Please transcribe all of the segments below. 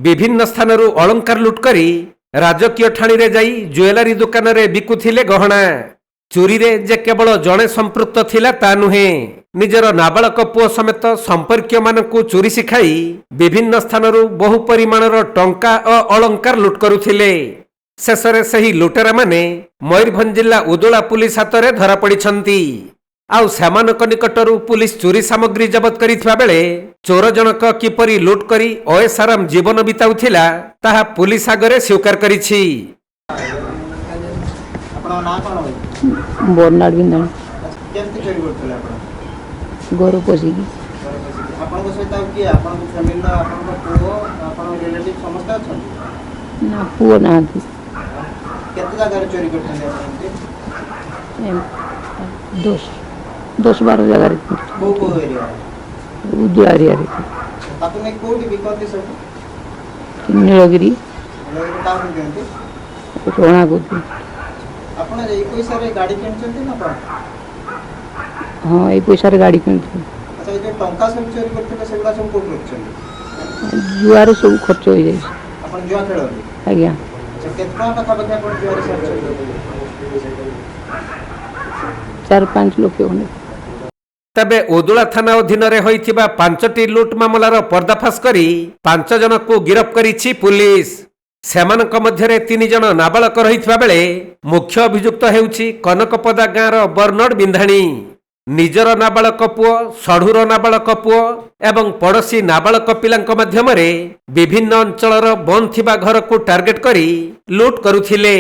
विभिन्न स्थानरू अलंकार लुट करी राजकीय ठाणी रे जाई ज्वेलरी दुकान रे बिकुथिले गहना। चोरी रे जे केवल जणे संपृक्त थिला ता नुहे, निजर नाबालक पुओ समेत संपर्कीय मानकु चोरी शिखाई विभिन्न स्थानरू बहु परिमाणर टंका और अलंकार लुट करुथिले। शेषरे सही लुटेरा माने मयूरभंज जिला उदुला पुलिस हाथ में धरा पड़िछंती। आउ सेमानक निकटरू पुलिस चोरी सामग्री जबत करिथिबा बेले चोर जनक किपरि लुट करी अयसाराम जीवन बिताउथिला ताहा पुलिस आगरे स्वीकार करिछि। बर्नाड बिंदण गोरु पोसिकी ना पुओ ना दस 12 जगह उदुला एरिया नीलगिरी रोणा को हाँ ये पैसा गाड़ी किनी जुआर सब खर्च हो जाए आज्ञा 4-5 लोक होने। तबे उदुला थाना अधीन रे होइथिबा 5टी लुट मामलार पर्दाफाश करी 5 जन को गिरफ करिछि पुलिस। सेमानक मध्यरे 3 जन नाबालक रहिथिबा बेले मुख्य अभियुक्त हेउछि कनकपदा गाँर बर्नाड बिंधाणी। निजर नाबालक पुओ, सढ़ुर नाबालक पुओ एवं पड़ोशी नाबालक पिलांक माध्यमरे विभिन्न अंचलर बंद थिबा घर को टार्गेट करी लुट करुथिले।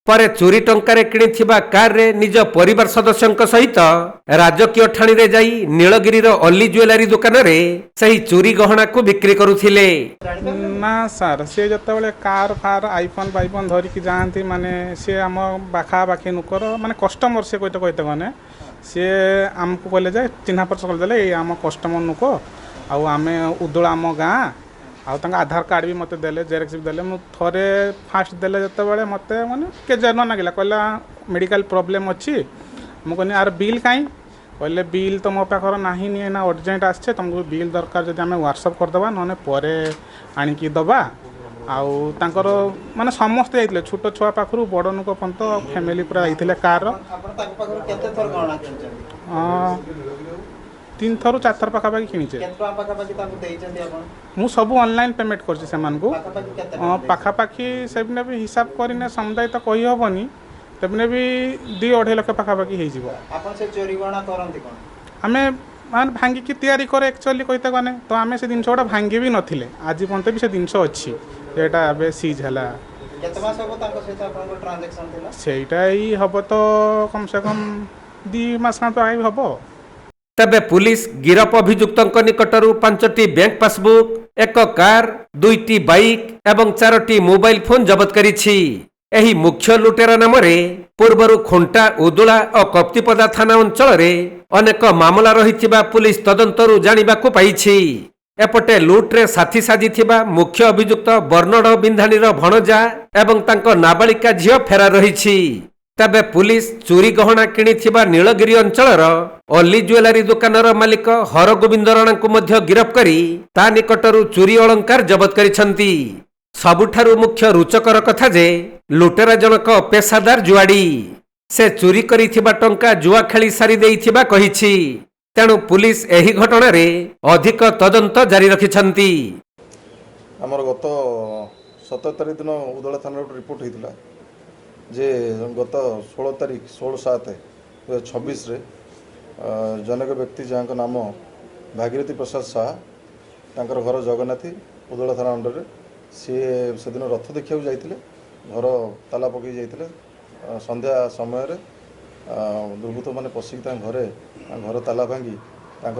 परे चोरी टंकारे किणिथिबा कार रे निज परिवार सदस्यंक सहित राजकीय ठाणी रे जाई नीलगिरीर अली ज्वेलरी दुकान रे सही चोरी गहना को बिक्री करुथिले। ना सर सी जो कार फार आईफोन बाईफोन धरिकी जाती माने सी आम बाखाबाखी नुकर माने कस्टमर से कहते मैंने सी आमको कहले जाए चिन्हा परिचय करदे ये आम कस्टमर नुक आम उदुला आम गाँ आधार कार्ड भी मत देले जेरेक्स भी देले मु थरे फास्ट देले जते बेले मते माने के जन नागिला कहला मेडिकल प्रॉब्लम अच्छी मुझे यार बिल कहीं कहले बिल तो मो पाखर नहीं नहीं ना अर्जेंट आछे तुमको बिल दरकार जदि आम व्हाट्सअप करदेबा ना परे आणिकी दबा आउ तांकर माने समस्त जाइतले छोट छुआ पाखरु बड़ नुक पंत फैमिली पूरा जाइतले कार 3 थर 4 थर पाखापाखि किनीचे मु सब ऑनलाइन पेमेंट करछि सेमान को पाखापाखि सेबने भी हिसाब करिने समुदाय तो कहि हबनी तेबने भी 2-2.5 लाख पाखापाखि हे जिवो। आपन से चोरी गणा करंती कोन आमे मान भांगी की तैयारी करे एक्चुअली कहते गने तो आमे से जिनस गोटा भांगी भी नथिले आज पंते भी से जिनस अछि एटा अबे सीज हला केते मास हो ताको से आपन को ट्रांजैक्शन थिला सेटा ही हबो तो कम से कम 2 मास का तो आइ हबो। तबे पुलिस गिरफ अभियुक्तों निकटरू 5टी बैंक पासबुक, 1 कार, 2टी बाइक एवं 4टी मोबाइल फोन जबत करिछि। एही मुख्य लुटेरा नामरे पूर्वरु खोंटा उदुला और कप्तिपदा थाना अंचल रे अनेक मामला रहिथिबा पुलिस तदंतरु जानिबाकु पाइछि। एपटे लुट्रे साथी साजिथिबा मुख्य अभियुक्त बर्नाड बिंधाणीर भणजा एवं तांको नाबालिका झियो फेरार रहिछि। तबे पुलिस चोरी गहना किणिथिबा नीलगिरी अंचलर अली ज्वेलरी दुकानर मालिक हरगोविंद राणा को मध्य गिरफ करी ता निकटरू चोरी अलंकार जबत करिछंती। सबुठारु मुख्य रुचकर कथा जे लुटेरा जनक पेशादार जुआड़ी से चोरी करिथिबा टंका जुआ खेली सारी देइथिबा कहिछि। तेणु पुलिस एही घटना रे अधिक तदंत जारी रखिछंती। हमर गत 17 तारिख दिन उदला थाना रिपोर्ट होइतिला जे गत 16 तारिख 16/7/2026 रे जनक व्यक्ति जहाँ नाम भागीरथी प्रसाद शाह तांकर घर जगन्नाथी उदला थाना अंडर सी से दिन रथ देखा जाते घर ताला पकई जाते संध्या समय दुर्बृत्त मैंने पशिक घरे घर ताला भांगी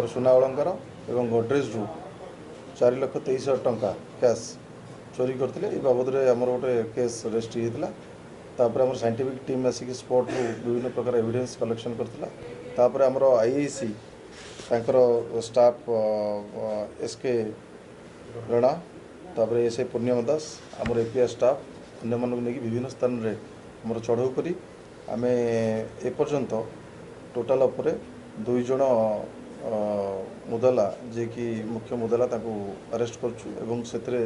सुना अलंकार और गोड्रेज रु 4,23,000 टंका कैश चोरी करते ये बाबद में आमर गोटे केस रजिस्ट्री होता तापर आम साइंटिफिक टीम आसिक स्पॉट रु विभिन्न प्रकार एविडेंस कलेक्शन करता आमर आईआईसी तांकर स्टाफ एसके रणा तापर एसआई पूर्णिमा दास आमर एपीआई स्टाफ अन्य मानक नहीं विभिन्न स्थान में आमर चढ़ाऊ करी आमे एपर्यंत टोटाल उपरे 2 जन ମୁଦାଲା ଯିଏକି ମୁଖ୍ୟ ମୁଦାଲା ତାଙ୍କୁ ଆରେଷ୍ଟ କରୁଛୁ ଏବଂ ସେଥିରେ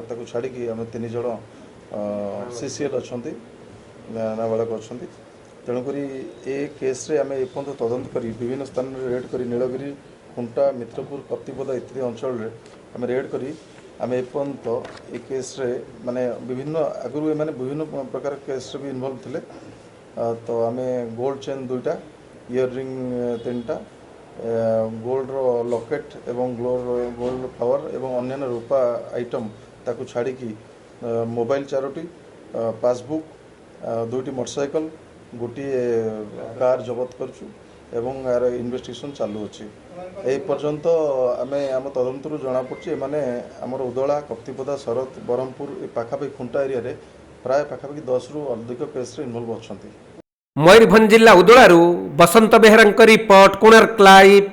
ତାକୁ ଛାଡ଼ିକି ଆମେ 3 ଜଣ CCL ଅଛନ୍ତି, ନାବାଳକ ଅଛନ୍ତି। ତେଣୁକରି ଏ କେସ୍ରେ ଆମେ ଏପର୍ଯ୍ୟନ୍ତ ତଦନ୍ତ କରି ବିଭିନ୍ନ ସ୍ଥାନରେ ରେଡ୍ କରି ନୀଳଗିରି, ଖୁଣ୍ଟା, ମିତ୍ରପୁର, କପ୍ତିପଦା ଇତ୍ୟାଦି ଅଞ୍ଚଳରେ ଆମେ ରେଡ୍ କରି ଆମେ ଏପର୍ଯ୍ୟନ୍ତ ଏ କେସ୍ରେ ମାନେ ବିଭିନ୍ନ ଆଗରୁ ଏମାନେ ବିଭିନ୍ନ ପ୍ରକାର କେସ୍ରେ ବି ଇନଭଲ୍ଭ ଥିଲେ। ତ ଆମେ ଗୋଲ୍ଡ ଚେନ୍ 2ଟା, ଇୟର୍ ରିଙ୍ଗ 3ଟା, ଗୋଲ୍ଡର ଲକେଟ୍ ଏବଂ ଗୋଲ୍ଡ ଫ୍ଲାୱାର ଏବଂ ଅନ୍ୟାନ୍ୟ ରୂପା ଆଇଟମ୍ ତାକୁ ଛାଡ଼ିକି ମୋବାଇଲ 4ଟି, ପାସବୁକ୍, 2ଟି ମୋଟରସାଇକେଲ, ଗୋଟିଏ କାର୍ ଜବତ କରିଛୁ ଏବଂ ଏହାର ଇନଭେଷ୍ଟିଗେସନ୍ ଚାଲୁଅଛି। ଏହି ପର୍ଯ୍ୟନ୍ତ ଆମେ ଆମ ତଦନ୍ତରୁ ଜଣାପଡ଼ୁଛି ଏମାନେ ଆମର ଉଦଳା, କପ୍ତିପଦା, ଶରତ, ବ୍ରହ୍ମପୁର ଏ ପାଖାପାଖି ଖୁଣ୍ଟା ଏରିଆରେ ପ୍ରାୟ ପାଖାପାଖି 10ରୁ ଅଧିକ କେସ୍ରେ ଇନଭଲ୍ଭ ଅଛନ୍ତି। ମୟୂରଭଞ୍ଜ ଜିଲ୍ଲା ଉଦଳାରୁ ବସନ୍ତ ବେହେରାଙ୍କ ରିପୋର୍ଟ, କୋଣାର୍କ ଲାଇଭ୍।